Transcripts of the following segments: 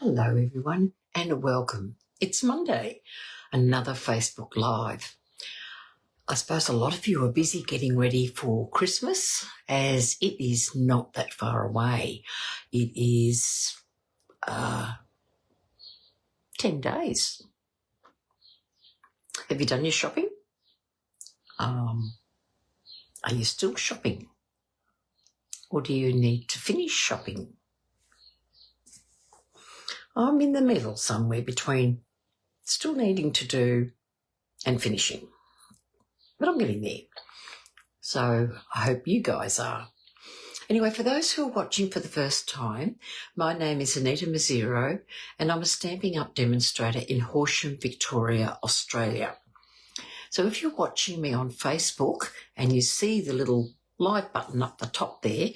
Hello everyone and welcome. It's Monday, another Facebook Live. I suppose a lot of you are busy getting ready for Christmas as it is not that far away. It is 10 days. Have you done your shopping? Are you still shopping? Or do you need to finish shopping? I'm in the middle somewhere between still needing to do and finishing. But I'm getting there. So I hope you guys are. Anyway, for those who are watching for the first time, my name is Anita Mazzero and I'm a Stampin' Up demonstrator in Horsham, Victoria, Australia. So if you're watching me on Facebook and you see the little live button up the top there,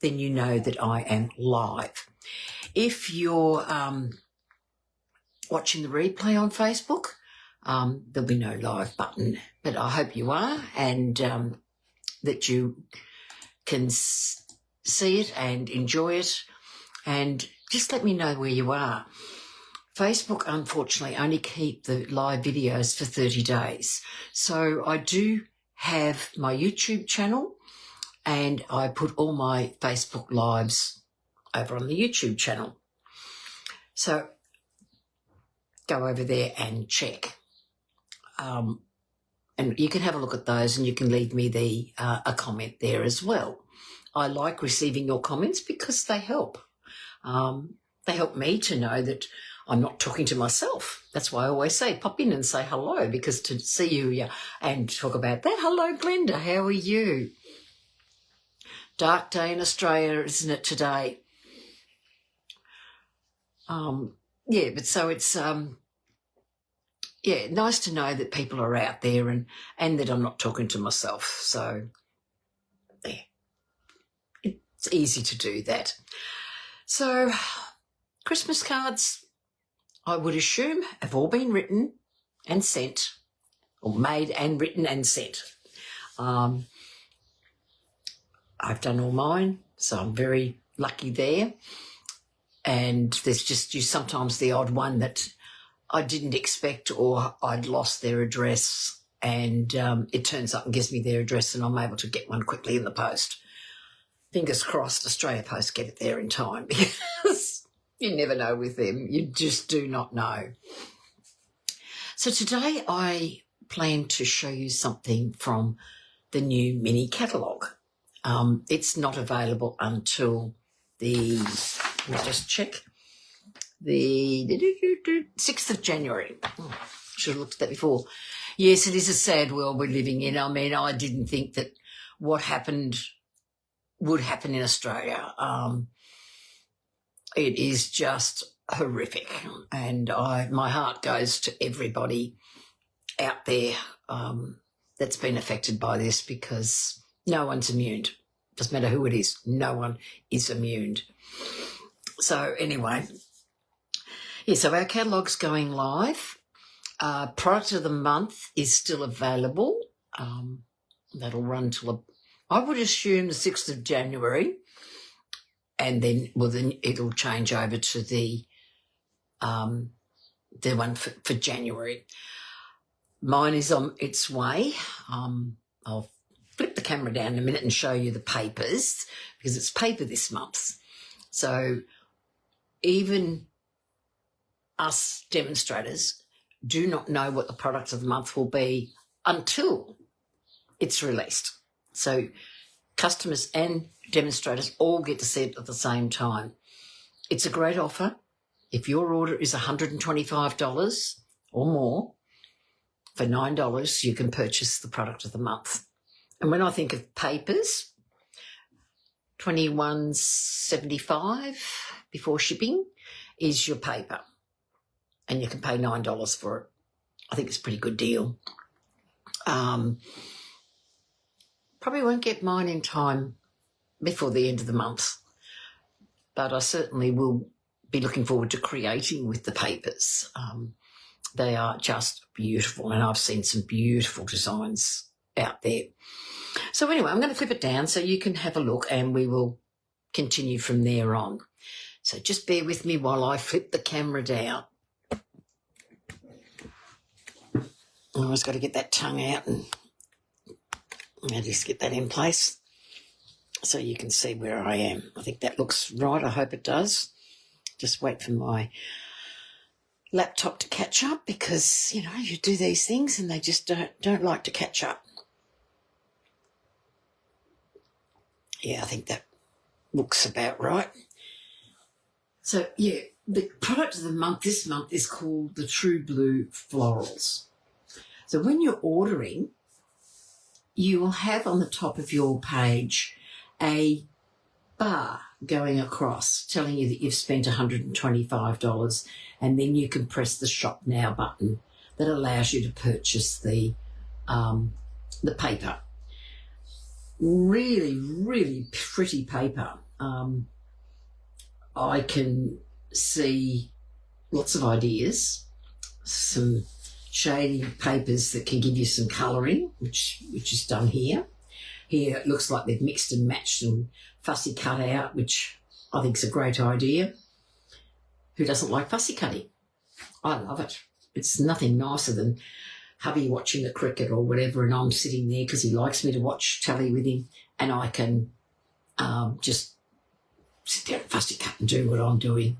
then you know that I am live. If you're watching the replay on Facebook, there'll be no live button, but I hope you are and that you can see it and enjoy it, and just let me know where you are. Facebook, unfortunately, only keep the live videos for 30 days. So I do have my YouTube channel and I put all my Facebook lives over on the YouTube channel. So go over there and check. And you can have a look at those and you can leave me a comment there as well. I like receiving your comments because they help. They help me to know that I'm not talking to myself. That's why I always say pop in and say hello, because to see you and talk about that. Hello, Glenda. How are you? Dark day in Australia, isn't it, today? Yeah, but so it's nice to know that people are out there and that I'm not talking to myself. So yeah, it's easy to do that. So Christmas cards, I would assume, have all been written and sent, or made and written and sent. I've done all mine, so I'm very lucky there. And there's just sometimes the odd one that I didn't expect, or I'd lost their address and it turns up and gives me their address and I'm able to get one quickly in the post. Fingers crossed Australia Post get it there in time, because you never know with them. You just do not know. So today I plan to show you something from the new mini catalogue. It's not available until let me just check, the 6th of January. Should have looked at that before. Yes, it is a sad world we're living in. I mean, I didn't think that what happened would happen in Australia. It is just horrific, and my heart goes to everybody out there that's been affected by this, because no one's immune. Doesn't matter who it is, no one is immune. So anyway, so our catalogue's going live. Product of the month is still available. That'll run till I would assume the 6th of January, and then it'll change over to the one for January. Mine is on its way. I'll flip the camera down in a minute and show you the papers, because it's paper this month. So even us demonstrators do not know what the product of the month will be until it's released. So customers and demonstrators all get to see it at the same time. It's a great offer. If your order is $125 or more, for $9 you can purchase the product of the month. And when I think of papers, $21.75 before shipping is your paper, and you can pay $9 for it. I think it's a pretty good deal. Probably won't get mine in time before the end of the month, but I certainly will be looking forward to creating with the papers. They are just beautiful, and I've seen some beautiful designs out there. So anyway, I'm going to flip it down so you can have a look, and we will continue from there on. So just bear with me while I flip the camera down. I always got to get that tongue out and I'll just get that in place so you can see where I am. I think that looks right. I hope it does. Just wait for my laptop to catch up because, you know, you do these things and they just don't like to catch up. Yeah, I think that looks about right. So, yeah, the product of the month this month is called the True Blue Florals. So when you're ordering, you will have on the top of your page a bar going across telling you that you've spent $125, and then you can press the Shop Now button that allows you to purchase the paper. Really, really pretty paper. I can see lots of ideas, some shading papers that can give you some colouring, which is done here. Here it looks like they've mixed and matched and fussy cut out, which I think is a great idea. Who doesn't like fussy cutting? I love it. It's nothing nicer than hubby watching the cricket or whatever, and I'm sitting there because he likes me to watch telly with him, and I can just sit there and fussy cut and do what I'm doing.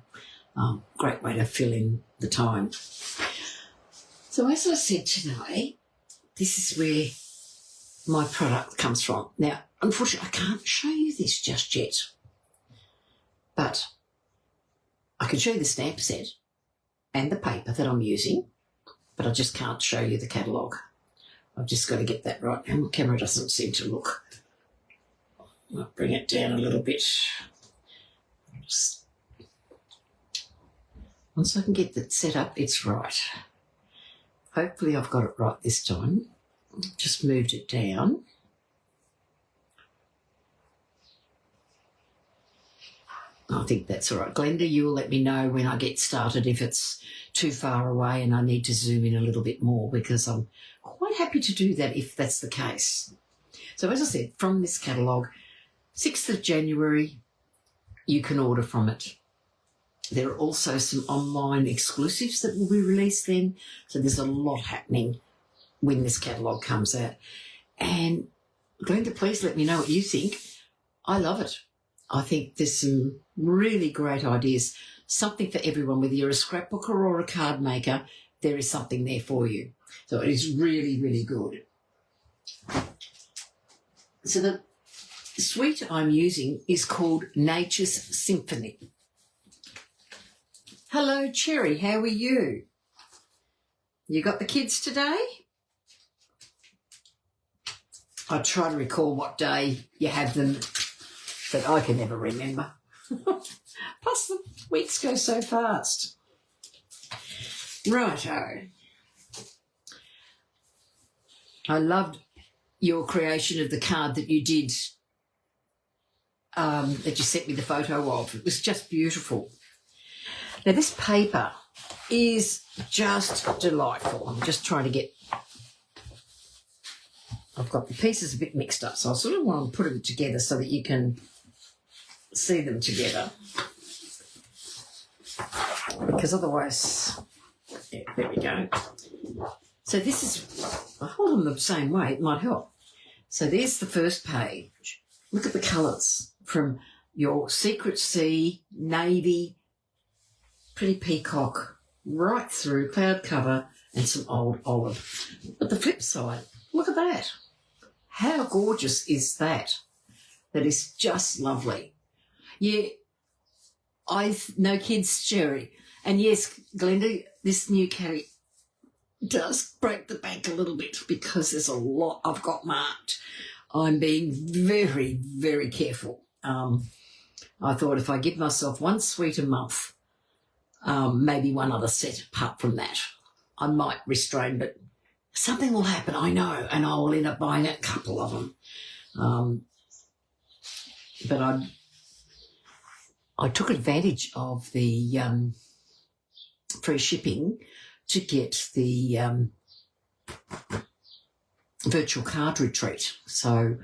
Great way to fill in the time. So as I said today, this is where my product comes from. Now, unfortunately, I can't show you this just yet, but I can show you the stamp set and the paper that I'm using, but I just can't show you the catalogue. I've just got to get that right. And my camera doesn't seem to look. I'll bring it down a little bit. Just, once I can get that set up, it's right. Hopefully I've got it right this time. Just moved it down. I think that's all right. Glenda, you'll let me know when I get started if it's too far away and I need to zoom in a little bit more, because I'm quite happy to do that if that's the case. So as I said, from this catalogue, 6th of January, you can order from it. There are also some online exclusives that will be released then. So there's a lot happening when this catalogue comes out. And Glenda, please let me know what you think. I love it. I think there's some really great ideas. Something for everyone, whether you're a scrapbooker or a card maker, there is something there for you. So it is really, really good. So the suite I'm using is called Nature's Symphony. Hello, Cherry, how are you? You got the kids today? I try to recall what day you have them, but I can never remember. Plus the weeks go so fast. Righto. I loved your creation of the card that you did, that you sent me the photo of. It was just beautiful. Now this paper is just delightful. I'm just trying to get, I've got the pieces a bit mixed up, so I sort of want to put them together so that you can see them together. Because otherwise, yeah, there we go. So this is, I hold them the same way, it might help. So there's the first page. Look at the colours from your Secret Sea, Navy, Pretty Peacock, right through cloud cover and some old olive. But the flip side, look at that. How gorgeous is that? That is just lovely. Yeah, no kids, Cherry. And yes, Glenda, this new caddy does break the bank a little bit because there's a lot I've got marked. I'm being very, very careful. I thought if I give myself one suite a month, maybe one other set apart from that, I might restrain, but something will happen, I know, and I will end up buying a couple of them. But I took advantage of the free shipping to get the virtual card retreat. So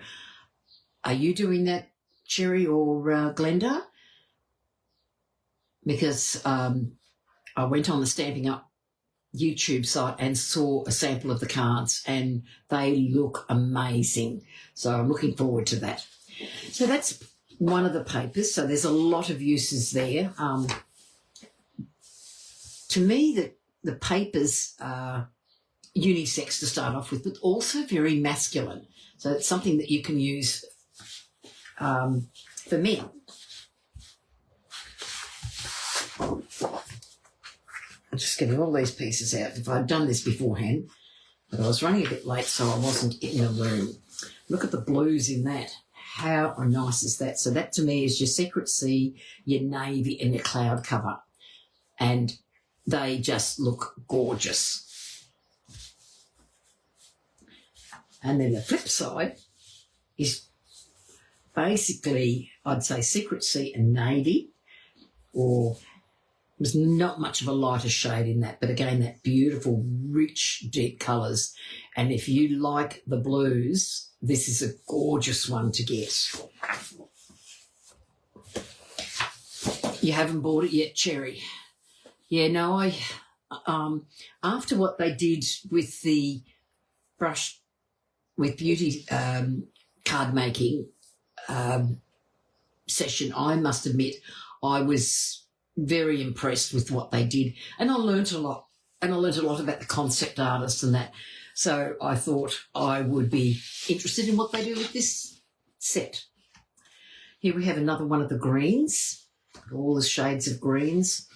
are you doing that, Cherry or Glenda? because I went on the Stamping Up YouTube site and saw a sample of the cards, and they look amazing. So I'm looking forward to that. So that's one of the papers. So there's a lot of uses there. To me, the papers are unisex to start off with, but also very masculine. So it's something that you can use for men. I'm just getting all these pieces out. If I'd done this beforehand, but I was running a bit late, so I wasn't in the room. Look at the blues in that. How nice is that? So that to me is your Secret Sea, your navy, and your cloud cover. And they just look gorgeous. And then the flip side is basically, I'd say Secret Sea and navy, or there's not much of a lighter shade in that, but again, that beautiful, rich, deep colours. And if you like the blues, this is a gorgeous one to get. You haven't bought it yet, Cherry? Yeah, no, I after what they did with the brush, with beauty card making session, I must admit I was very impressed with what they did, and I learnt a lot. And I learnt a lot about the concept artists and that. So I thought I would be interested in what they do with this set. Here we have another one of the greens, all the shades of greens.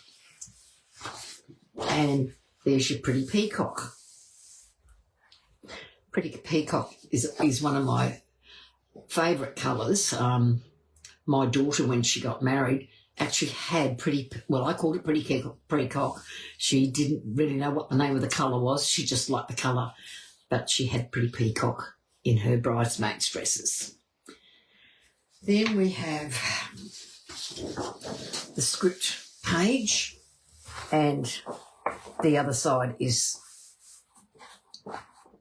And there's your Pretty Peacock. Pretty Peacock is one of my favourite colours. My daughter, when she got married, actually had I called it Pretty Peacock. She didn't really know what the name of the colour was. She just liked the colour, but she had Pretty Peacock in her bridesmaids' dresses. Then we have the script page, and the other side is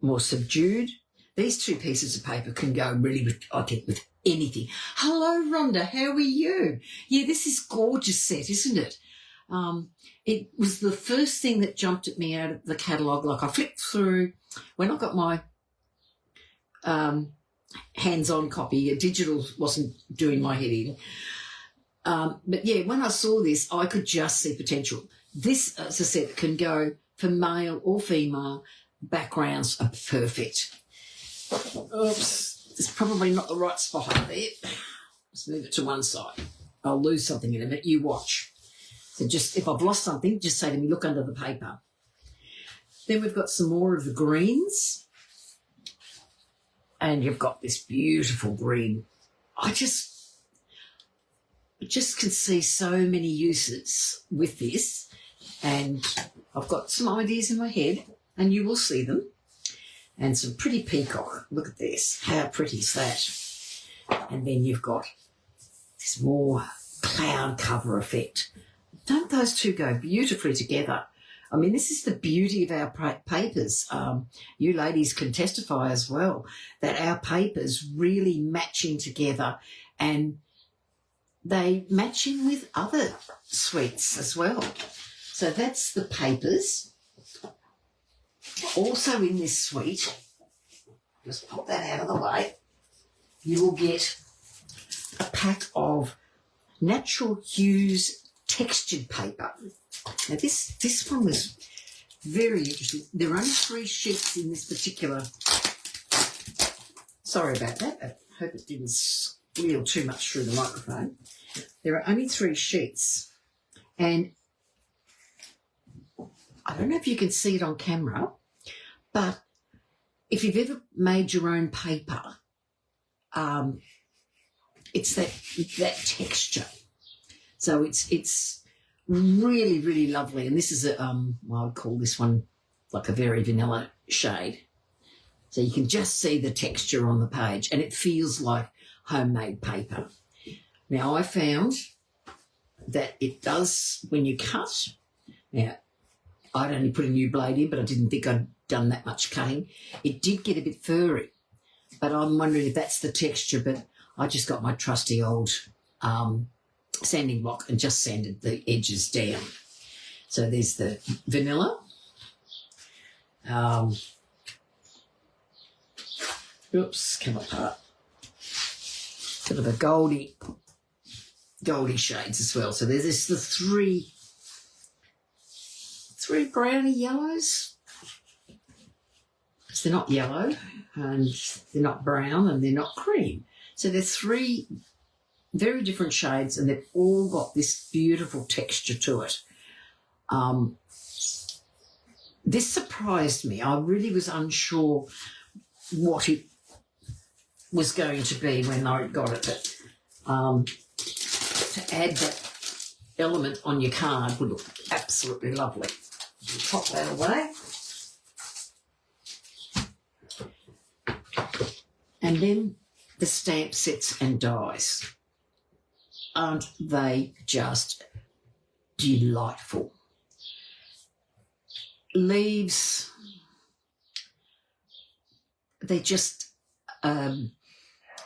more subdued. These two pieces of paper can go really, I think, with anything. Hello, Rhonda. How are you? Yeah, this is gorgeous set, isn't it? It was the first thing that jumped at me out of the catalogue. Like I flipped through when I got my hands-on copy. Digital wasn't doing my head in. But yeah, when I saw this, I could just see potential. This, as I said, can go for male or female. Backgrounds are perfect. Oops, it's probably not the right spot up there. Let's move it to one side. I'll lose something in a minute. You watch. So just, if I've lost something, just say to me, look under the paper. Then we've got some more of the greens. And you've got this beautiful green. I just can see so many uses with this. And I've got some ideas in my head, and you will see them. And some Pretty Peacock. Look at this. How pretty is that? And then you've got this more cloud cover effect. Don't those two go beautifully together? I mean, this is the beauty of our papers. You ladies can testify as well that our papers really matching together, and they match in with other suites as well. So that's the papers. Also in this suite, just pop that out of the way, you will get a pack of natural hues textured paper. Now this one was very interesting. There are only 3 sheets in this particular. Sorry about that. I hope it didn't squeal too much through the microphone. There are only 3 sheets, and I don't know if you can see it on camera, but if you've ever made your own paper, it's that texture. So it's really, really lovely. And this is a, I would call this one like a very vanilla shade. So you can just see the texture on the page, and it feels like homemade paper. Now, I found that it does, when you cut, now, I'd only put a new blade in, but I didn't think I'd done that much cutting. It did get a bit furry, but I'm wondering if that's the texture, but I just got my trusty old sanding block and just sanded the edges down. So there's the vanilla. Oops, come apart. Bit of a goldy shades as well. So there's the three browny yellows. They're not yellow, and they're not brown, and they're not cream. So they're three very different shades, and they've all got this beautiful texture to it. This surprised me. I really was unsure what it was going to be when I got it. But to add that element on your card would look absolutely lovely. Pop that away. And then the stamp sets and dies. Aren't they just delightful? Leaves, they're just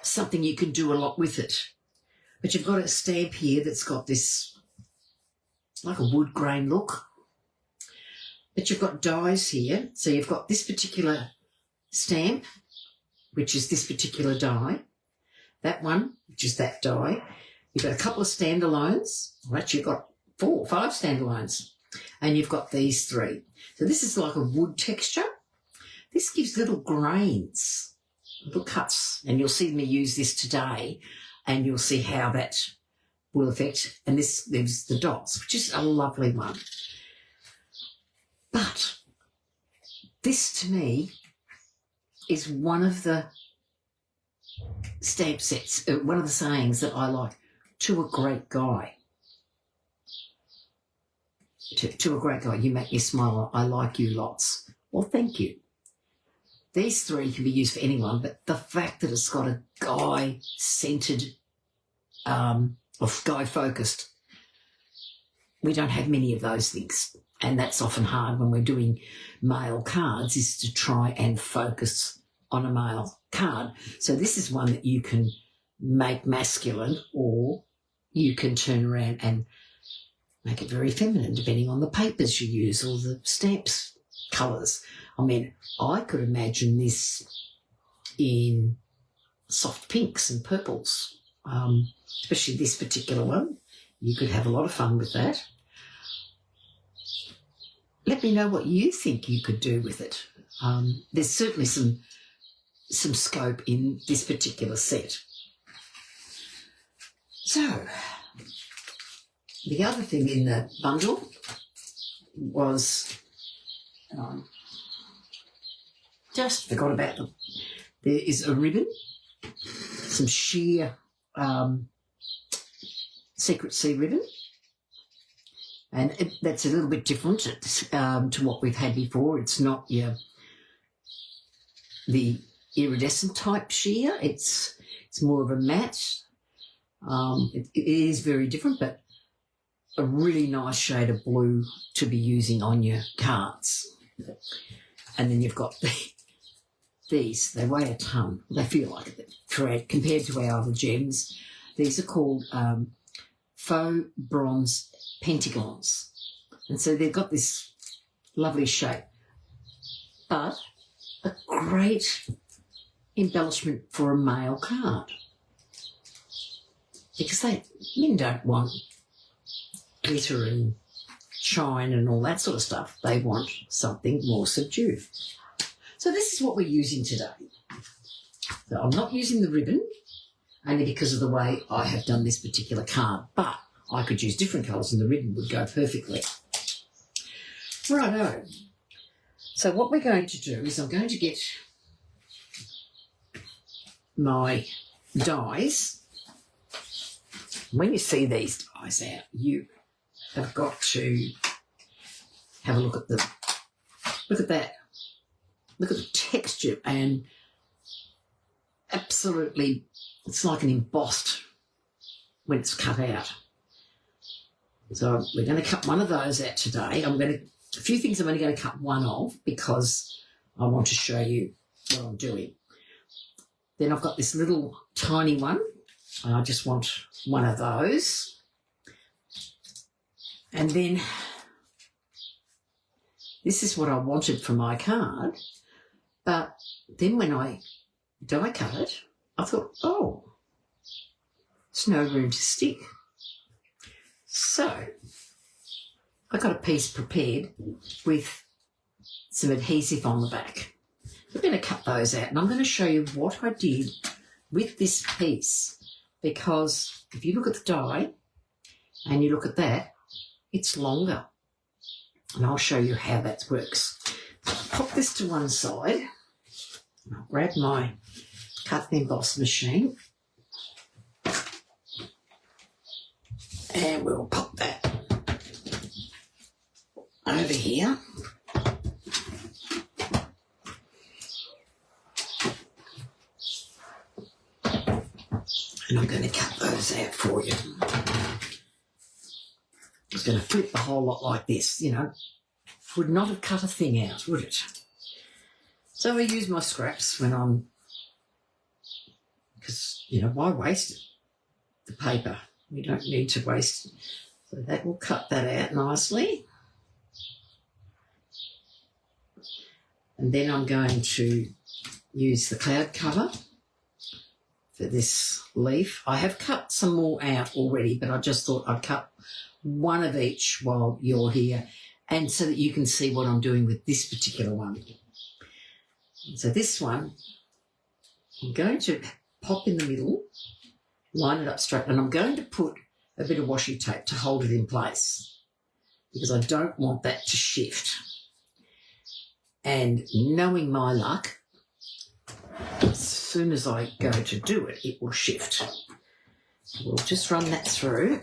something you can do a lot with it. But you've got a stamp here that's got this, like a wood grain look. But you've got dies here. So you've got this particular stamp, which is this particular die. That one, which is that die. You've got a couple of standalones. Well, actually, you've got 4 or 5 standalones. And you've got these 3. So this is like a wood texture. This gives little grains, little cuts. And you'll see me use this today, and you'll see how that will affect. And this leaves the dots, which is a lovely one. But this, to me, is one of the stamp sets, one of the sayings that I like, to a great guy. To a great guy, you make me smile, I like you lots. Well, thank you. These 3 can be used for anyone, but the fact that it's got a guy-centred, or guy-focused, we don't have many of those things. And that's often hard when we're doing male cards, is to try and focus on a male card. So this is one that you can make masculine, or you can turn around and make it very feminine, depending on the papers you use or the stamps colours. I mean, I could imagine this in soft pinks and purples, especially this particular one. You could have a lot of fun with that. Let me know what you think you could do with it. There's certainly some scope in this particular set. So, the other thing in the bundle was, just forgot about them. There is a ribbon, some sheer Secret Sea ribbon, and that's a little bit different to what we've had before. It's not the iridescent type sheer. It's more of a matte. It is very different, but a really nice shade of blue to be using on your cards. And then you've got these. They weigh a tonne. They feel like a thread compared to our other gems. These are called Faux Bronze Pentagons. And so they've got this lovely shape, but a great embellishment for a male card. Because men don't want glitter and shine and all that sort of stuff. They want something more subdued. So this is what we're using today. So I'm not using the ribbon, only because of the way I have done this particular card, but I could use different colours and the ribbon would go perfectly. Righto. So what we're going to do is I'm going to get my dies. When you see these dies out, you have got to have a look at them. Look at that. Look at the texture, and absolutely, it's like an embossed when it's cut out. So we're going to cut one of those out today. A few things I'm only going to cut one of because I want to show you what I'm doing. Then I've got this little tiny one, and I just want one of those. And then this is what I wanted for my card, but then when I die cut it, I thought, oh, there's no room to stick. So I got a piece prepared with some adhesive on the back. I'm going to cut those out, and I'm going to show you what I did with this piece, because if you look at the die and you look at that, it's longer. And I'll show you how that works. So I'll pop this to one side. I'll grab my cut and emboss machine. And we'll pop that over here. And I'm going to cut those out for you. It's going to flip the whole lot like this, you know. Would not have cut a thing out, would it? So I use my scraps when I'm, because, you know, why waste the paper? We don't need to waste it. So that will cut that out nicely. And then I'm going to use the cloud cover for this leaf. I have cut some more out already, but I just thought I'd cut one of each while you're here, and so that you can see what I'm doing with this particular one. So this one, I'm going to pop in the middle, line it up straight, and I'm going to put a bit of washi tape to hold it in place because I don't want that to shift. And knowing my luck, as soon as I go to do it, it will shift. We'll just run that through.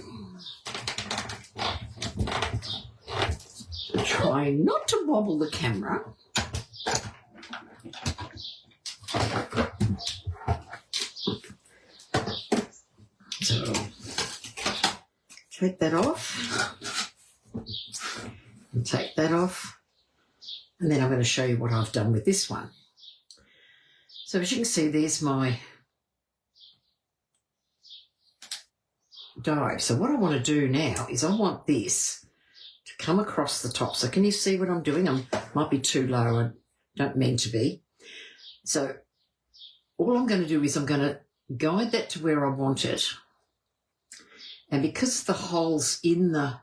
Try not to wobble the camera. So take that off and take that off, and then I'm going to show you what I've done with this one. So as you can see, there's my die. So what I want to do now is I want this to come across the top. So can you see what I'm doing? I might be too low. I don't mean to be. So all I'm going to do is I'm going to guide that to where I want it. And because the hole's in the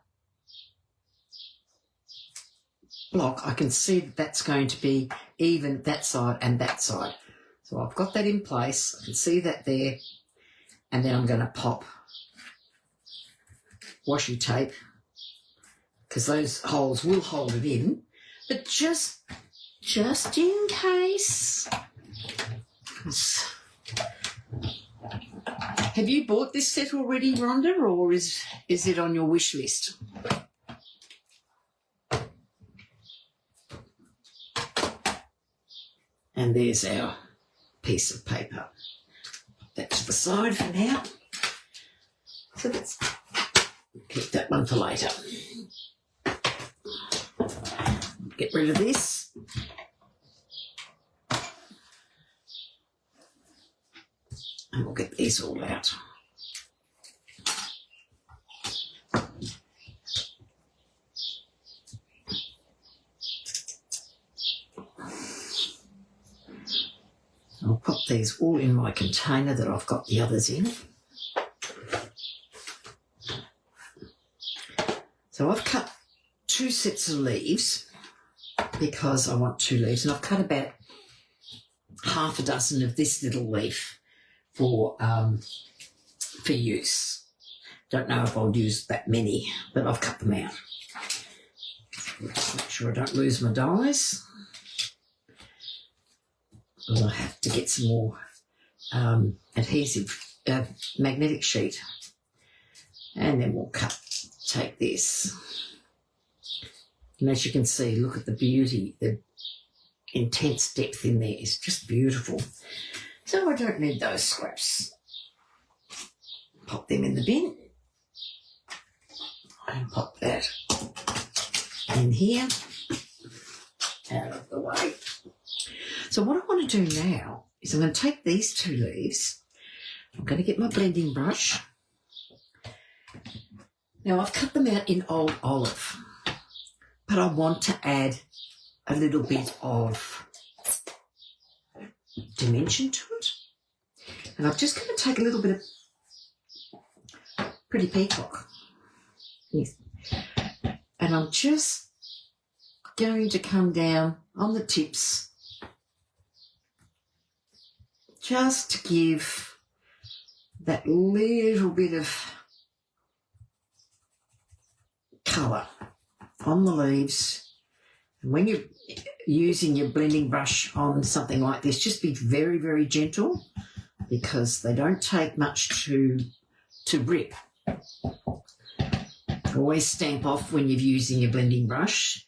block, I can see that that's going to be even that side and that side. So I've got that in place. I can see that there. And then I'm going to pop washi tape, because those holes will hold it in. But just in case. Have you bought this set already, Rhonda, or is it on your wish list? And there's our piece of paper. Put that to the side for now. So let's keep that one for later. Get rid of this. And we'll get these all out. I'll pop these all in my container that I've got the others in. So I've cut 2 sets of leaves because I want 2 leaves, and I've cut about half a dozen of this little leaf for use. Don't know if I'll use that many, but I've cut them out. Just make sure I don't lose my dies. I'll have to get some more adhesive magnetic sheet, and then we'll take this. And as you can see, look at the beauty, the intense depth in there is just beautiful. So I don't need those scraps. Pop them in the bin and pop that in here, out of the way. So what I want to do now is I'm going to take these 2 leaves. I'm going to get my blending brush, Now I've cut them out in old olive, but I want to add a little bit of dimension to it. And I'm just going to take a little bit of Pretty Peacock. Yes. And I'm just going to come down on the tips just to give that little bit of colour on the leaves. And when you're using your blending brush on something like this, just be very, very gentle because they don't take much to rip. Always stamp off when you're using your blending brush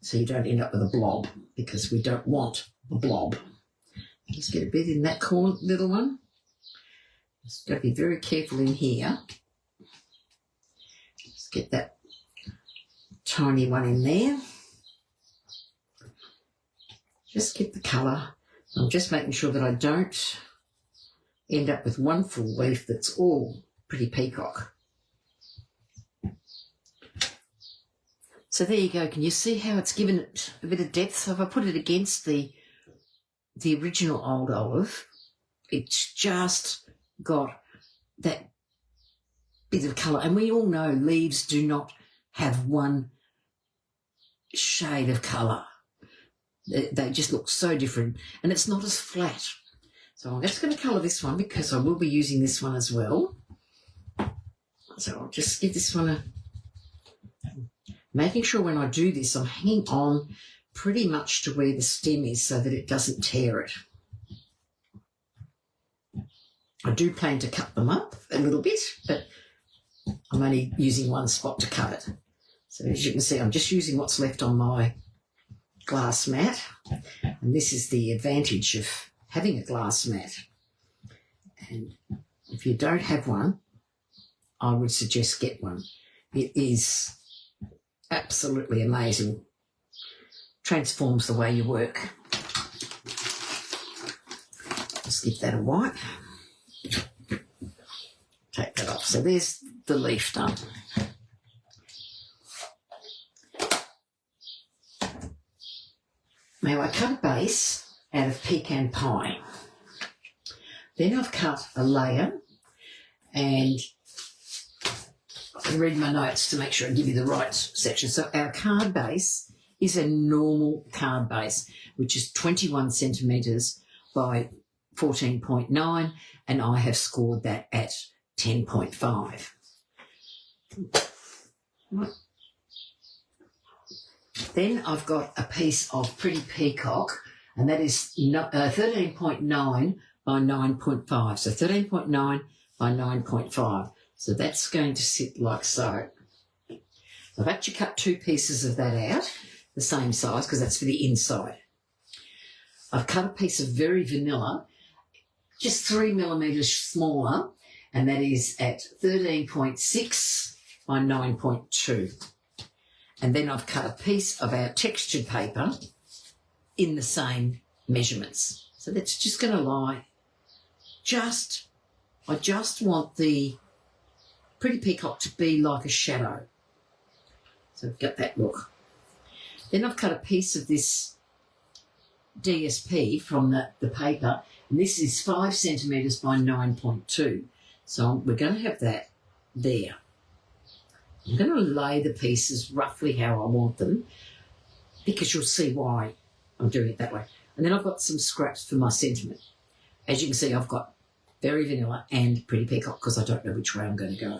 so you don't end up with a blob, because we don't want a blob. Just get a bit in that corner, little one. Just got to be very careful in here. Just get that tiny one in there. Just get the colour. I'm just making sure that I don't end up with one full leaf that's all Pretty Peacock. So there you go. Can you see how it's given it a bit of depth? So if I put it against the original old olive, it's just got that bit of colour. And we all know leaves do not have one shade of colour. They just look so different, and it's not as flat. So I'm just going to colour this one because I will be using this one as well. So I'll just give this one making sure when I do this, I'm hanging on pretty much to where the stem is so that it doesn't tear it. I do plan to cut them up a little bit, but I'm only using one spot to cut it. So as you can see, I'm just using what's left on my glass mat, and this is the advantage of having a glass mat. And if you don't have one, I would suggest get one. It is absolutely amazing. Transforms the way you work. Just give that a wipe. Take that off. So there's the leaf done. Now I cut a base out of Pecan Pie. Then I've cut a layer, and I can read my notes to make sure I give you the right section. So our card base is a normal card base, which is 21 centimetres by 14.9, and I have scored that at 10.5. Then I've got a piece of Pretty Peacock, and that is 13.9 by 9.5. So 13.9 by 9.5. So that's going to sit like so. I've actually cut two pieces of that out, the same size, because that's for the inside. I've cut a piece of Very Vanilla, just 3 millimetres smaller, and that is at 13.6 by 9.2. And then I've cut a piece of our textured paper in the same measurements. So that's just going to lie I just want the Pretty Peacock to be like a shadow. So I've got that look. Then I've cut a piece of this DSP from the paper, and this is 5 centimetres by 9.2. So we're going to have that there. I'm going to lay the pieces roughly how I want them, because you'll see why I'm doing it that way. And then I've got some scraps for my sentiment. As you can see, I've got Very Vanilla and Pretty Peacock because I don't know which way I'm going to go.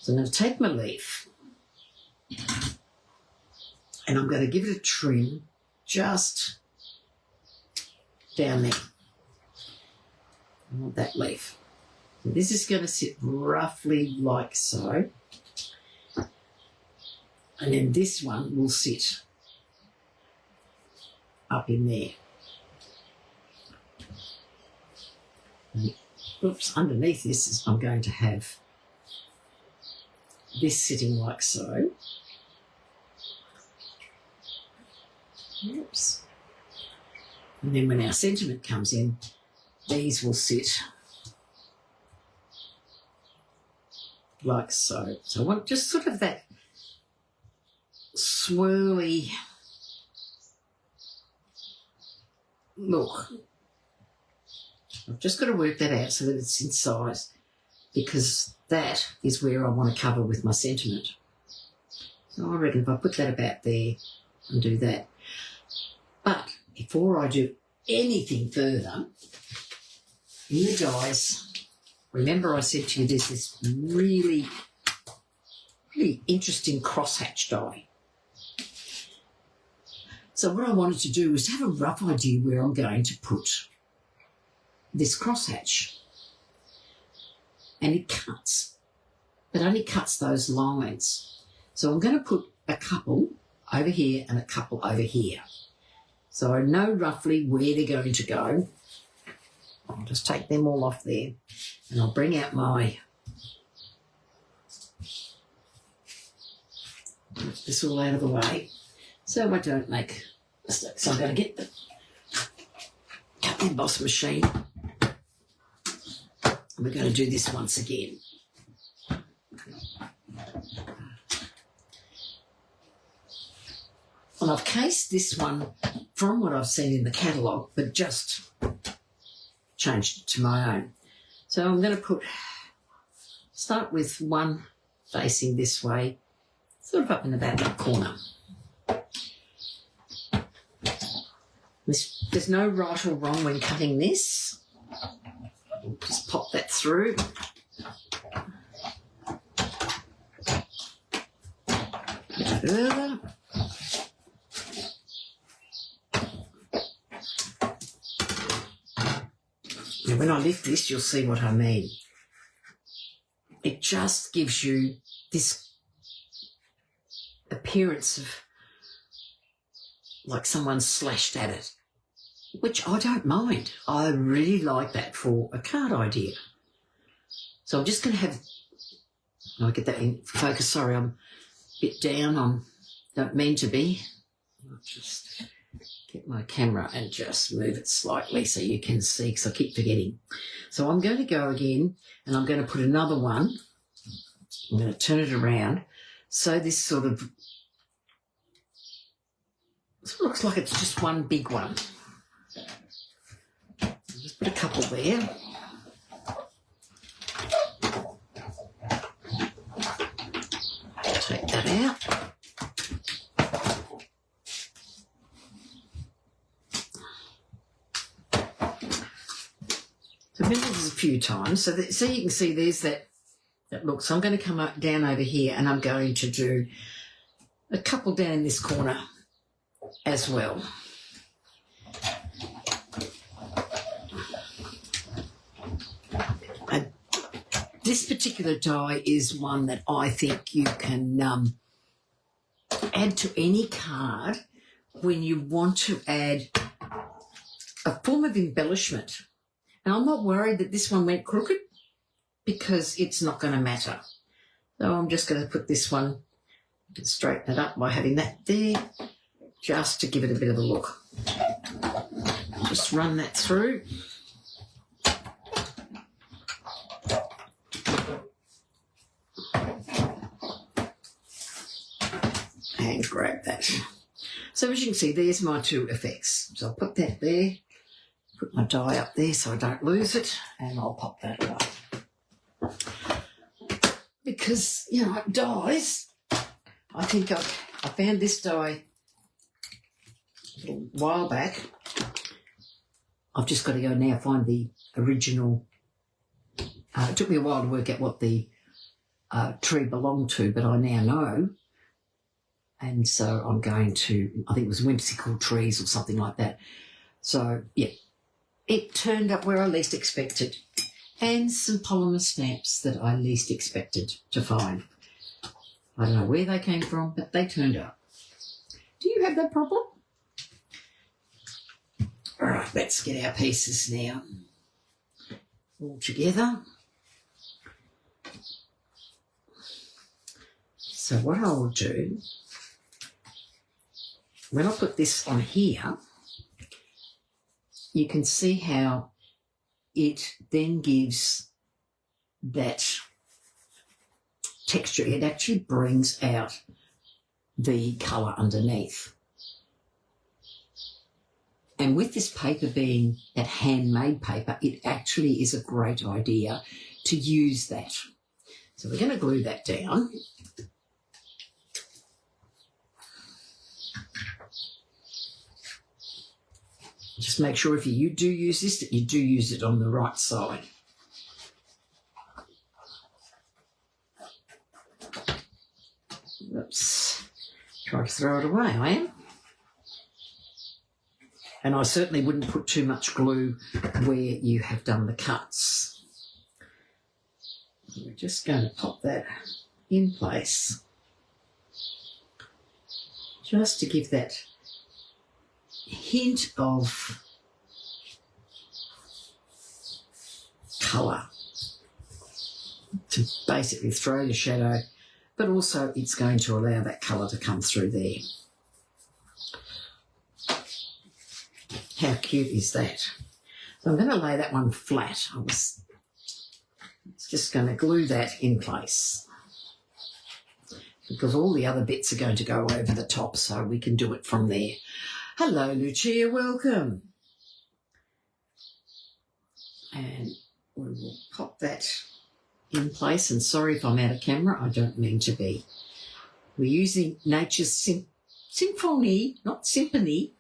So I'm going to take my leaf and I'm going to give it a trim just down there. I want that leaf. So this is going to sit roughly like so. And then this one will sit up in there. And, oops, underneath this is I'm going to have this sitting like so. Oops. And then when our sentiment comes in, these will sit like so. So I want just sort of that swirly look. I've just got to work that out so that it's in size, because that is where I want to cover with my sentiment. So I reckon if I put that about there and do that. But before I do anything further, in the dies, remember I said to you there's this really, really interesting crosshatch die. So what I wanted to do was have a rough idea where I'm going to put this crosshatch. And it cuts, but only cuts those lines. So I'm going to put a couple over here and a couple over here. So I know roughly where they're going to go. I'll just take them all off there and I'll bring out my, get this all out of the way so I don't make mistakes. So I'm going to get the cut emboss machine. We're going to do this once again. Well, I've cased this one from what I've seen in the catalogue, but just changed it to my own. So I'm going to start with one facing this way, sort of up in the back corner. There's no right or wrong when cutting this. Just pop that through. Further. Now when I lift this, you'll see what I mean. It just gives you this appearance of like someone slashed at it, which I don't mind. I really like that for a card idea. So I'm just going to have, I'll get that in focus. Sorry, I'm a bit down. I don't mean to be. I'll just get my camera and just move it slightly so you can see, because I keep forgetting. So I'm going to go again and I'm going to put another one. I'm going to turn it around so this sort of looks like it's just one big one. Just put a couple there. Take that out. So I've been doing this a few times. So you can see there's that look. So I'm going to come up down over here and I'm going to do a couple down in this corner as well. And this particular die is one that I think you can add to any card when you want to add a form of embellishment. And I'm not worried that this one went crooked because it's not going to matter. So I'm just going to put this one, straighten it up by having that there, just to give it a bit of a look. Just run that through. And grab that. So as you can see, there's my two effects. So I'll put that there, put my die up there so I don't lose it, and I'll pop that away. Because, you know, dies, I think I found this die a little while back. I've just got to go now find the original. It took me a while to work out what the tree belonged to, but I now know. And so I'm going to, I think it was whimsical trees or something like that. So, yeah, it turned up where I least expected. And some polymer stamps that I least expected to find. I don't know where they came from, but they turned up. Do you have that problem? All right, let's get our pieces now all together. So what I will do, when I put this on here, you can see how it then gives that texture. It actually brings out the colour underneath. And with this paper being that handmade paper, it actually is a great idea to use that. So we're going to glue that down. Just make sure if you do use this, that you do use it on the right side. Oops. Try to throw it away, I am. And I certainly wouldn't put too much glue where you have done the cuts. We're just going to pop that in place, just to give that hint of colour, to basically throw the shadow, but also it's going to allow that colour to come through there. How cute is that? So I'm going to lay that one flat. I was just going to glue that in place because all the other bits are going to go over the top, so we can do it from there. Hello, Lucia, welcome. And we will pop that in place. And sorry if I'm out of camera, I don't mean to be. We're using Nature's Symphony, not Symphony.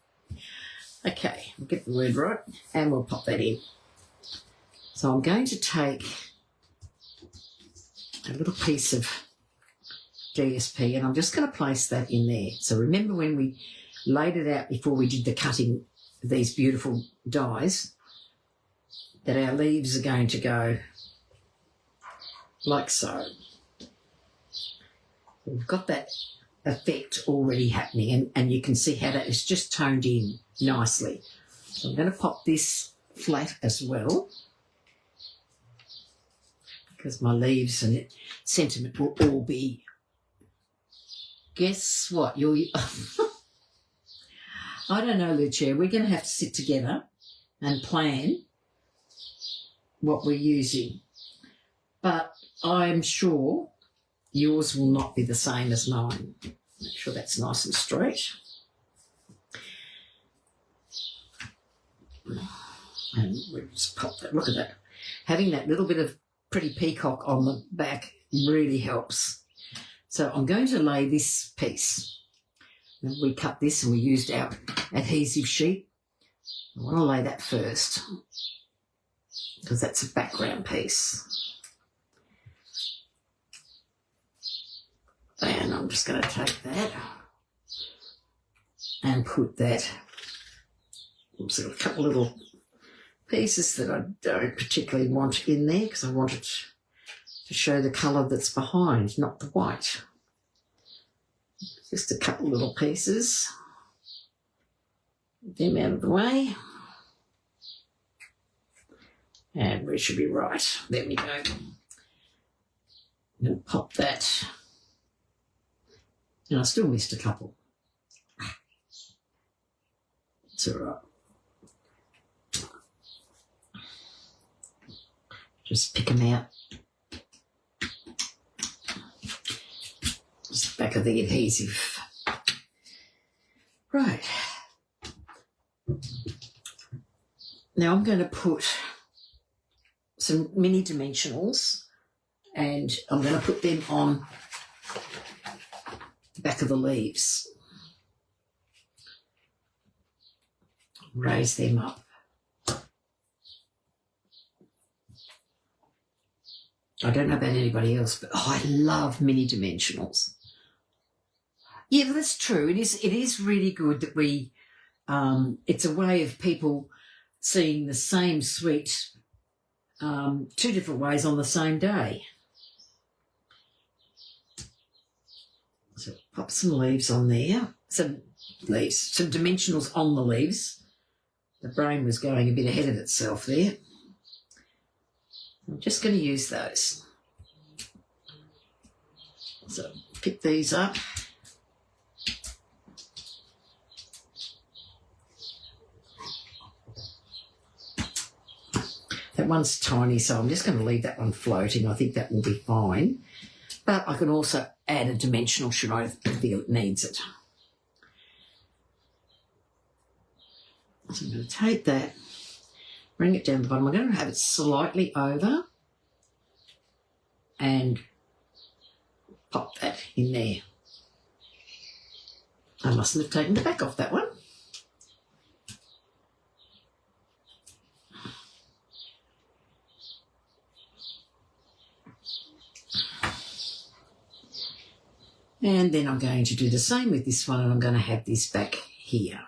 Okay, we'll get the word right, and we'll pop that in. So I'm going to take a little piece of DSP, and I'm just going to place that in there. So remember when we laid it out before we did the cutting of these beautiful dies, that our leaves are going to go like so. We've got that effect already happening, and you can see how that is just toned in nicely. So I'm going to pop this flat as well, because my leaves and sentiment will all be, guess what, I don't know, Lucia, we're going to have to sit together and plan what we're using, but I'm sure yours will not be the same as mine. Make sure that's nice and straight. And we'll just pop that. Look at that. Having that little bit of Pretty Peacock on the back really helps. So I'm going to lay this piece. We cut this and we used our adhesive sheet. I want to lay that first because that's a background piece. And I'm just going to take that and put that, oops, I've got a couple little pieces that I don't particularly want in there because I want it to show the colour that's behind, not the white. Just a couple little pieces. Get them out of the way. And we should be right. There we go. I'm going to pop that. And I still missed a couple. It's all right. Just pick them out. Just the back of the adhesive. Right. Now I'm going to put some mini dimensionals, and I'm going to put them on the back of the leaves. Raise them up. I don't know about anybody else, but I love mini dimensionals. Yeah, that's true. It is really good that we, it's a way of people seeing the same sweet two different ways on the same day. So pop some leaves on there, some dimensionals on the leaves. The brain was going a bit ahead of itself there. I'm just going to use those. So pick these up. That one's tiny, so I'm just going to leave that one floating. I think that will be fine. But I can also add a dimensional should I feel it needs it. So I'm going to take that, bring it down the bottom. I'm going to have it slightly over and pop that in there. I mustn't have taken the back off that one. And then I'm going to do the same with this one, and I'm going to have this back here.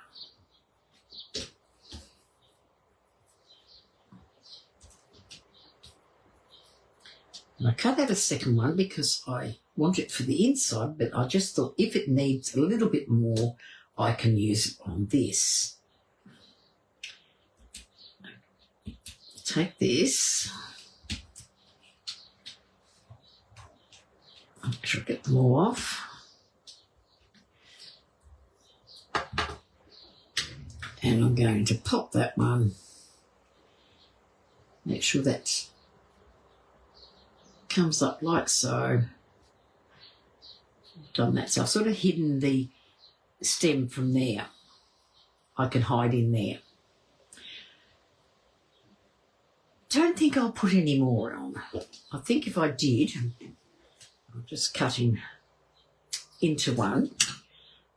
And I cut out a second one because I want it for the inside, but I just thought if it needs a little bit more, I can use it on this. Take this. I'll try to get them all off. And I'm going to pop that one. Make sure that comes up like so. Done that. So I've sort of hidden the stem from there. I can hide in there. Don't think I'll put any more on. I think if I did, I'm just cutting into one.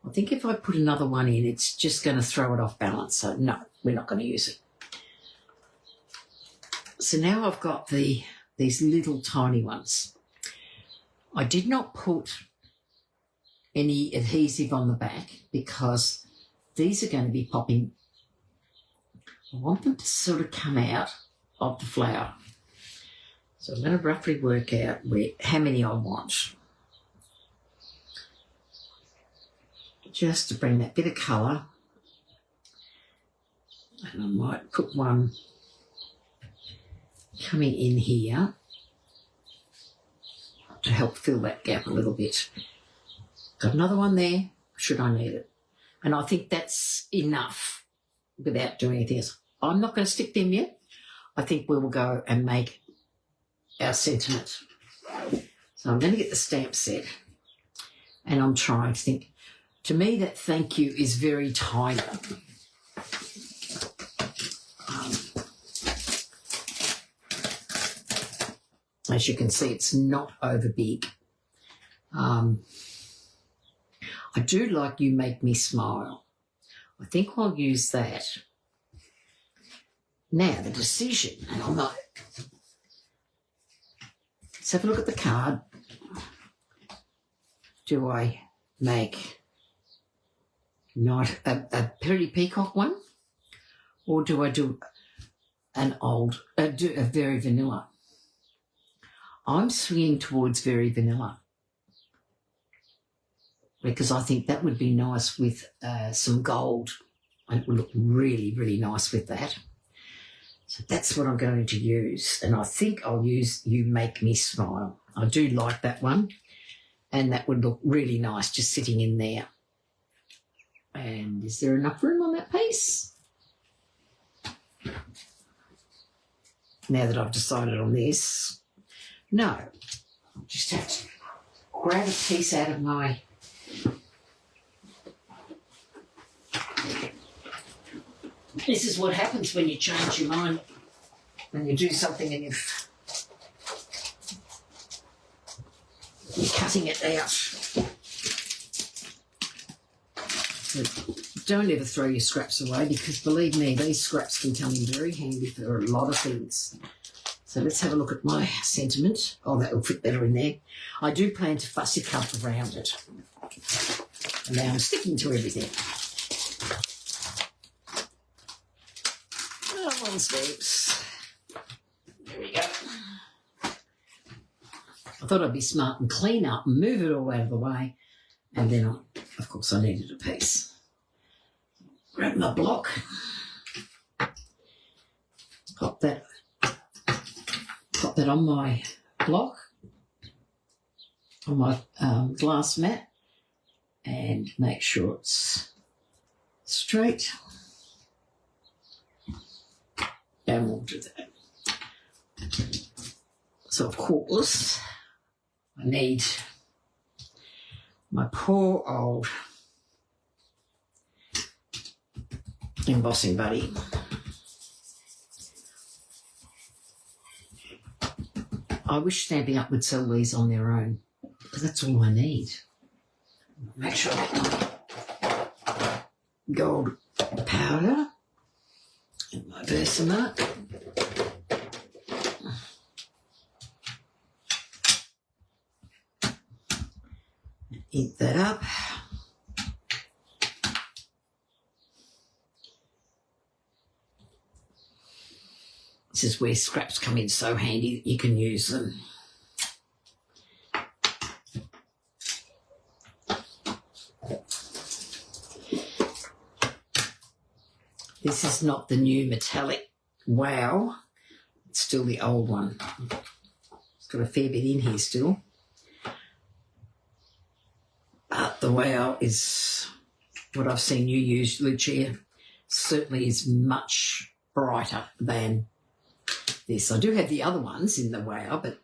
I think if I put another one in, it's just going to throw it off balance. So no, we're not going to use it. So now I've got these little tiny ones. I did not put any adhesive on the back because these are going to be popping. I want them to sort of come out of the flower. So I'm going to roughly work out how many I want. Just to bring that bit of colour. And I might put one coming in here to help fill that gap a little bit. Got another one there, should I need it. And I think that's enough without doing anything else. I'm not going to stick them yet. I think we will go and make our sentiment. So I'm going to get the stamp set and I'm trying to think. To me, that thank you is very tiny. As you can see, it's not over big. I do like You Make Me Smile. I think I'll use that. Now, the decision, and I'm not. Let's have a look at the card. Do I make not a Pretty Peacock one, or do I do an do a very vanilla? I'm swinging towards very vanilla because I think that would be nice with some gold. It would look really, really nice with that. So that's what I'm going to use, and I think I'll use You Make Me Smile. I do like that one, and that would look really nice just sitting in there. And is there enough room on that piece? Now that I've decided on this, no, I'll just have to grab a piece out of my This is what happens when you change your mind, when you do something and you're cutting it out. Don't ever throw your scraps away because, believe me, these scraps can come in very handy for a lot of things. So let's have a look at my sentiment. Oh, that will fit better in there. I do plan to fussy cut around it. And now I'm sticking to everything. Oh, one steps. There we go. I thought I'd be smart and clean up and move it all out of the way. And then, of course, I needed a piece. Grab my block. Pop that on my block, on my glass mat, and make sure it's straight. And we'll do that. So, of course, I need my poor old embossing buddy. I wish Stampin' Up would sell these on their own, because that's all I need. Make sure I get my gold powder and my Versamark. Ink that up. This is where scraps come in so handy that you can use them. This is not the new metallic Wow. It's still the old one. It's got a fair bit in here still. But the Wow is what I've seen you use, Lucia. Certainly is much brighter than this. I do have the other ones in the Wow, but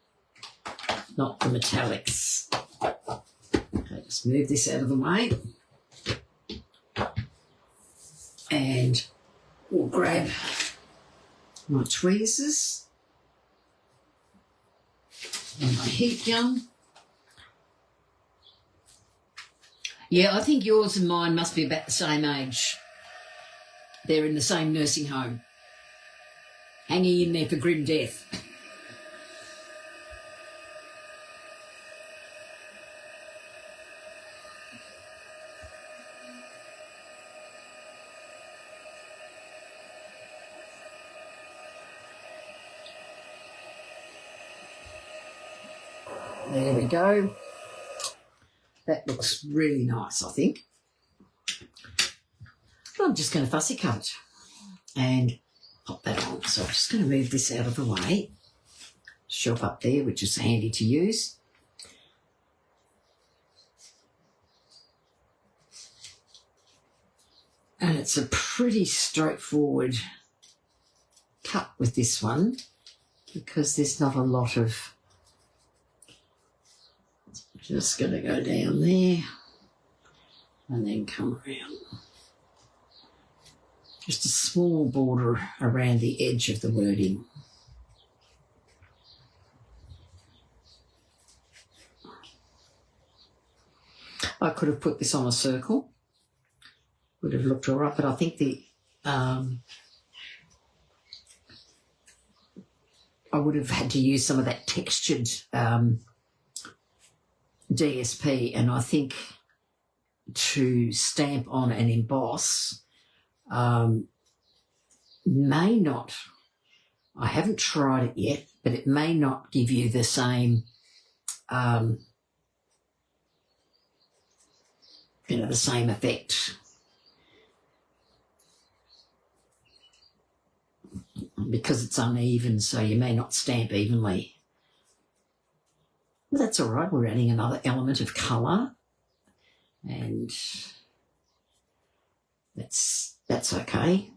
not the metallics. Okay, just move this out of the way. And we'll grab my tweezers and my heat gun. Yeah, I think yours and mine must be about the same age. They're in the same nursing home, hanging in there for grim death. There we go. That looks really nice, I think. I'm just going to fussy cut it and pop that on. So I'm just going to move this out of the way. Shelf up there, which is handy to use. And it's a pretty straightforward cut with this one because there's not a lot of... Just going to go down there and then come around. Just a small border around the edge of the wording. I could have put this on a circle. Would have looked all right, but I think the I would have had to use some of that textured DSP, and I think to stamp on and emboss may not, I haven't tried it yet, but it may not give you the same the same effect because it's uneven, so you may not stamp evenly. But that's all right, we're adding another element of colour, and that's okay.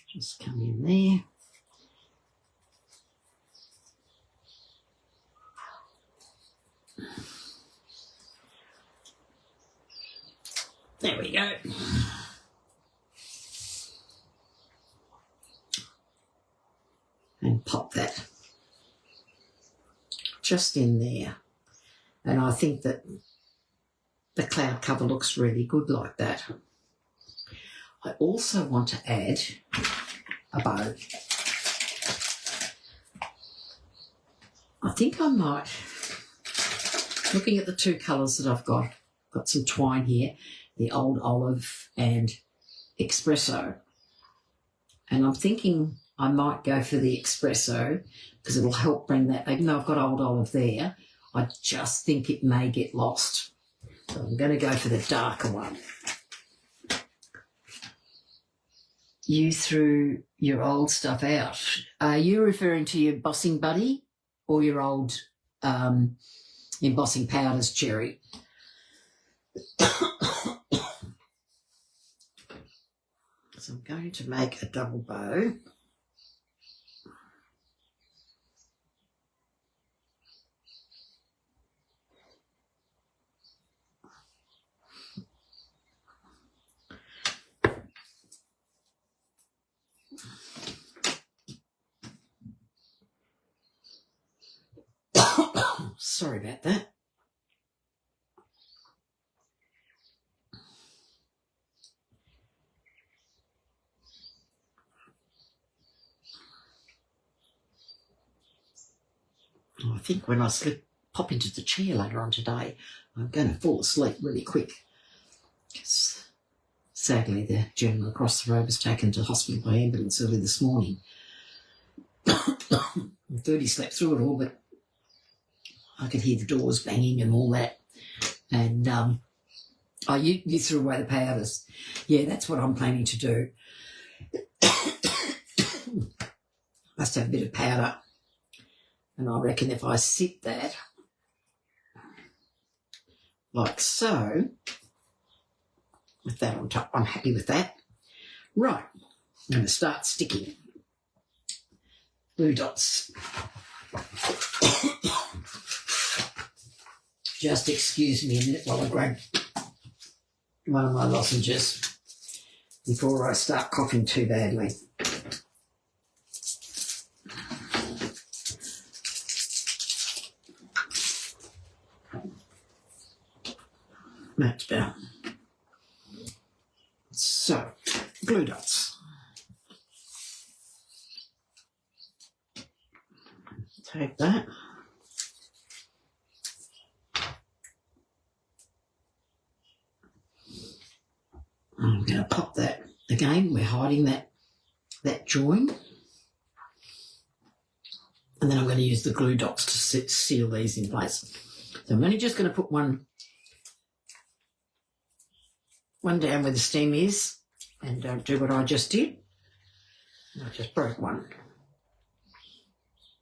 Just come in there. There we go. And pop that just in there. And I think that the cloud cover looks really good like that. I also want to add a bow. I think I might, looking at the two colours that I've got some twine here, the Old Olive and Espresso. And I'm thinking I might go for the Espresso because it'll help bring that, even though I've got Old Olive there, I just think it may get lost. So I'm going to go for the darker one. You threw your old stuff out. Are you referring to your embossing buddy or your old embossing powders, Cherry? So I'm going to make a double bow. Sorry about that. I think when I pop into the chair later on today, I'm going to fall asleep really quick. Because sadly, the gentleman across the road was taken to hospital by ambulance early this morning. I thought he slept through it all, but I could hear the doors banging and all that. And you threw away the powders. Yeah, that's what I'm planning to do. Must have a bit of powder. And I reckon if I sit that like so, with that on top, I'm happy with that. Right, I'm going to start sticking glue dots. Just excuse me a minute while I grab one of my lozenges before I start coughing too badly. That's better. So, glue dots. Take that. I'm going to pop that again. We're hiding that join. And then I'm going to use the glue dots to seal these in place. So I'm only just going to put one down where the stem is, and don't do what I just did. I just broke one.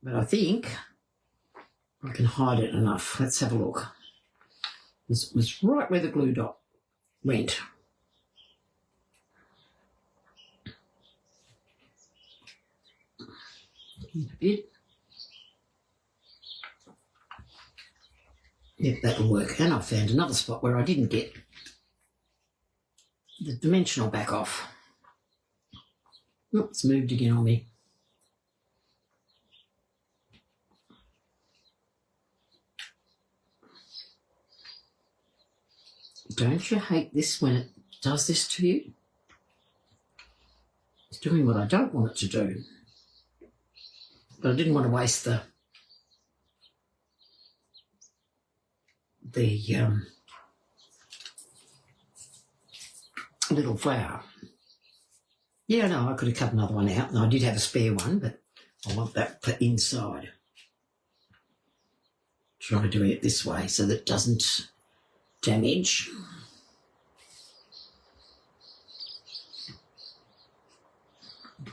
But I think I can hide it enough. Let's have a look. This was right where the glue dot went. A bit. Yep, that'll work. And I found another spot where I didn't get the dimensional back off. Oh, it's moved again on me. Don't you hate this when it does this to you? It's doing what I don't want it to do. But I didn't want to waste the little flower. Yeah, no, I could have cut another one out, and I did have a spare one, but I want that for inside. Try doing it this way so that it doesn't damage.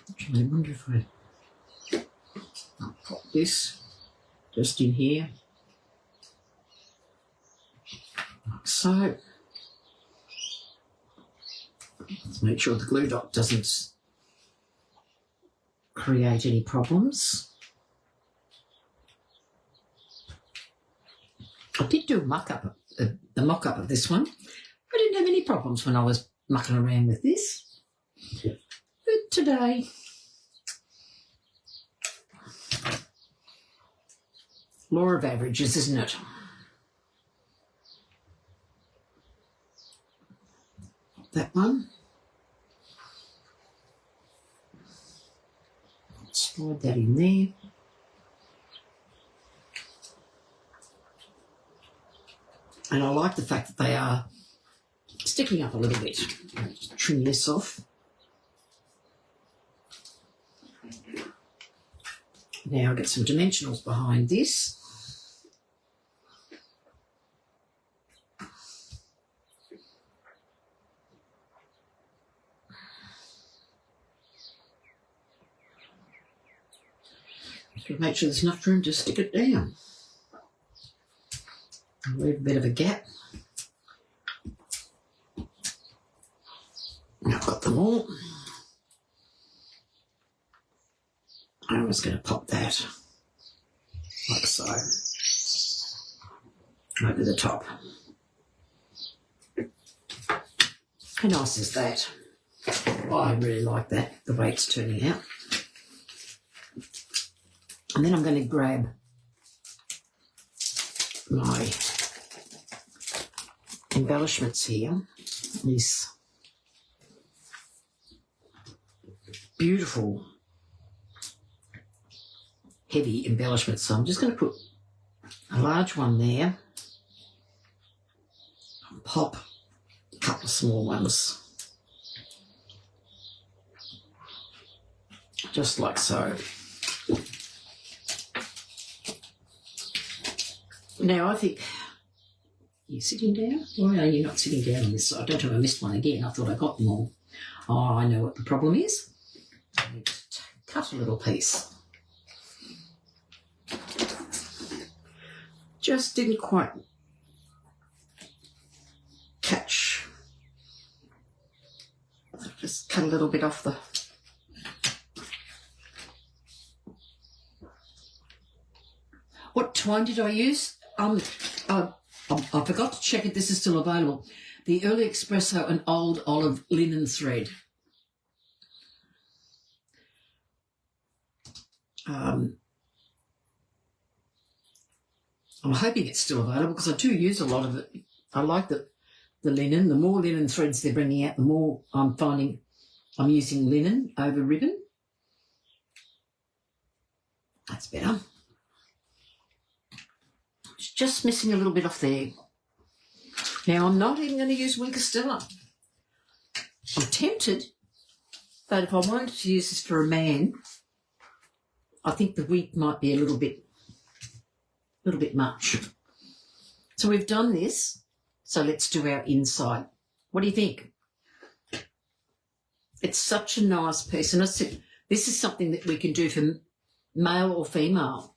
Actually, I wonder if I'll pop this just in here, like so. Let's make sure the glue dot doesn't create any problems. I did do a mock-up, the mock-up of this one. I didn't have any problems when I was mucking around with this. But today, law of averages, isn't it? That one. Slide that in there. And I like the fact that they are sticking up a little bit. Just trim this off. Now I'll get some dimensionals behind this. Just make sure there's enough room to stick it down. I'll leave a bit of a gap. Now I've got them all. I'm just going to pop that like so over the top. How nice is that? Oh, I really like that, the way it's turning out. And then I'm going to grab my embellishments here. These beautiful heavy embellishments. So I'm just going to put a large one there, pop a couple of small ones, just like so. Now I think you're sitting down. Why are you not sitting down on this side? I don't know if I missed one again. I thought I got them all. Oh, I know what the problem is. I need to cut a little piece. Just didn't quite catch. Just cut a little bit off the... What twine did I use? I forgot to check if this is still available. The Early Espresso and Old Olive Linen Thread. I'm hoping it's still available because I do use a lot of it. I like the linen. The more linen threads they're bringing out, the more I'm finding I'm using linen over ribbon. That's better. It's just missing a little bit off there. Now, I'm not even going to use Winker Stella. I'm tempted, but if I wanted to use this for a man, I think the wig might be a little bit much. So we've done this, so let's do our inside. What do you think? It's such a nice piece, and I said this is something that we can do for male or female.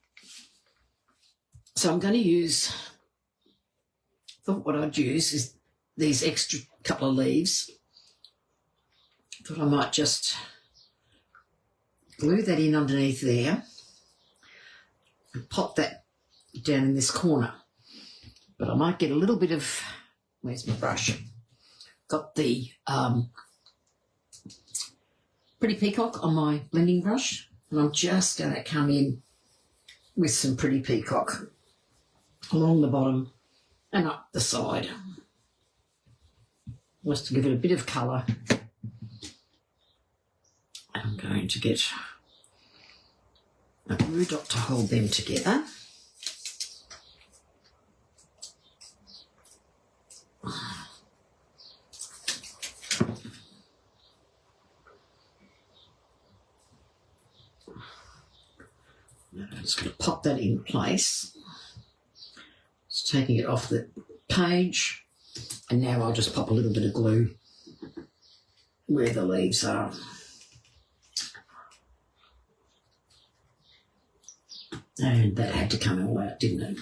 So I'm going to use, I thought what I'd use is these extra couple of leaves. I thought I might just glue that in underneath there and pop that down in this corner. But I might get a little bit of, where's my brush? Got the Pretty Peacock on my blending brush, and I'm just going to come in with some Pretty Peacock along the bottom and up the side, just to give it a bit of colour. I'm going to get a glue dot to hold them together. I'm just going to pop that in place. Just taking it off the page, and now I'll just pop a little bit of glue where the leaves are. And that had to come all out, didn't it?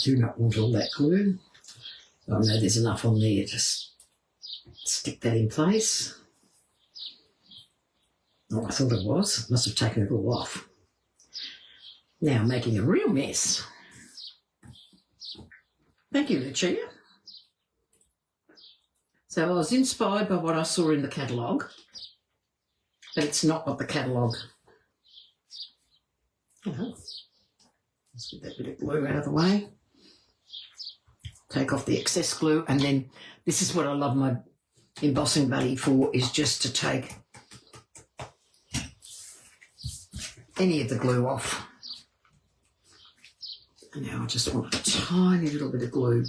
Do not want all that glue. I know there's enough on there to stick that in place. Oh, I thought it was. Must have taken it all off. Now I'm making a real mess. Thank you, Lucia. So I was inspired by what I saw in the catalogue, but it's not what the catalogue. Let's get that bit of glue out of the way. Take off the excess glue, and then this is what I love my embossing buddy for, is just to take any of the glue off. And now I just want a tiny little bit of glue.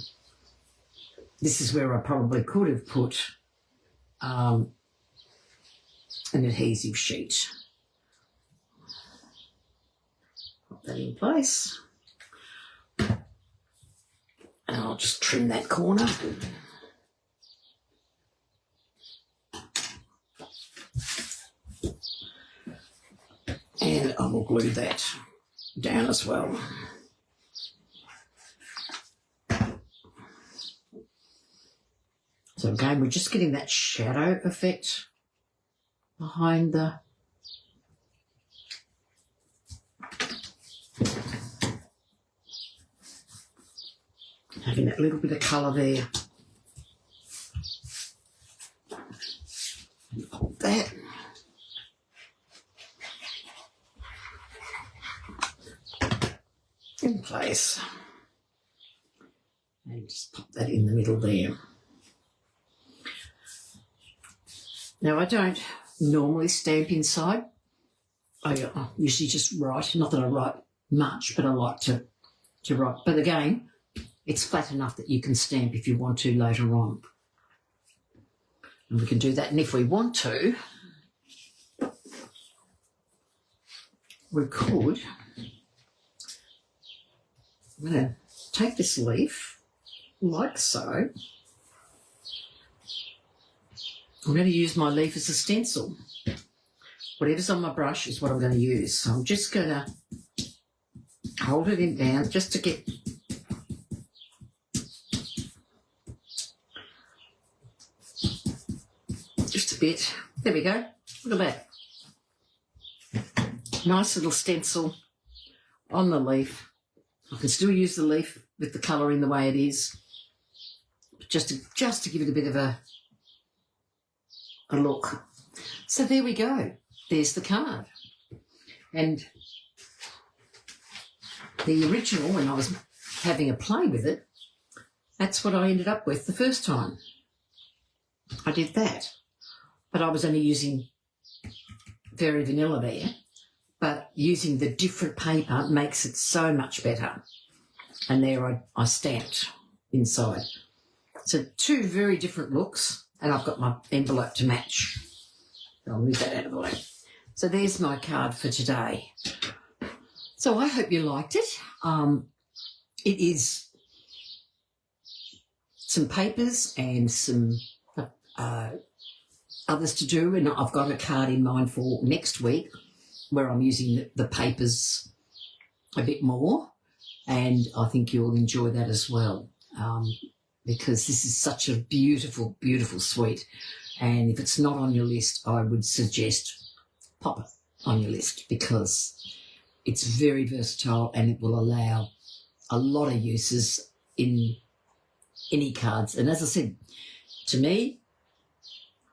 This is where I probably could have put an adhesive sheet. Put that in place. And I'll just trim that corner. And I will glue that down as well. So again, we're just getting that shadow effect behind the having that little bit of colour there. Pop that. In place. And just pop that in the middle there. Now, I don't normally stamp inside. I usually just write. Not that I write much, but I like to write. But again, it's flat enough that you can stamp if you want to later on. And we can do that. And if we want to, we could. I'm going to take this leaf like so. I'm going to use my leaf as a stencil. Whatever's on my brush is what I'm going to use. So I'm just going to hold it in down just to get just a bit. There we go. Look at that. Nice little stencil on the leaf. I can still use the leaf with the colouring the way it is, just to give it a bit of a look. So there we go. There's the card. And the original, when I was having a play with it, that's what I ended up with the first time. I did that. But I was only using very vanilla there. But using the different paper makes it so much better. And there I stamped inside. So two very different looks, and I've got my envelope to match. I'll move that out of the way. So there's my card for today. So I hope you liked it. It is some papers and some others to do, and I've got a card in mind for next week where I'm using the papers a bit more, and I think you'll enjoy that as well, because this is such a beautiful, beautiful suite, and if it's not on your list, I would suggest pop it on your list because it's very versatile and it will allow a lot of uses in any cards. And as I said, to me,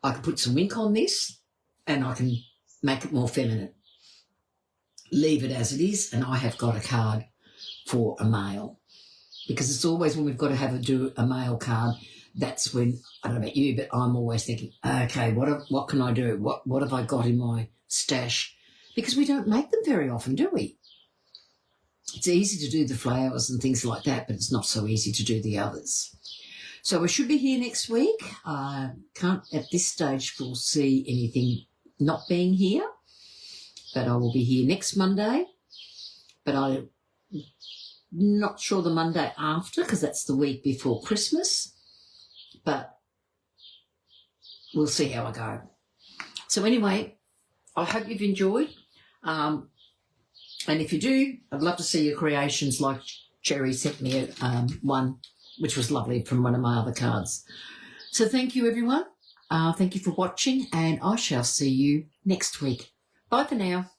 I can put some ink on this and I can make it more feminine. Leave it as it is, and I have got a card for a male, because it's always when we've got to do a male card, that's when, I don't know about you, but I'm always thinking, okay, what can I do? What have I got in my stash? Because we don't make them very often, do we? It's easy to do the flowers and things like that, but it's not so easy to do the others. So we should be here next week. Can't at this stage foresee anything not being here, but I will be here next Monday. But I'm not sure the Monday after, because that's the week before Christmas. But we'll see how I go. So anyway, I hope you've enjoyed. And if you do, I'd love to see your creations, like Jerry sent me one, which was lovely, from one of my other cards. So thank you, everyone. Thank you for watching, and I shall see you next week. Bye for now.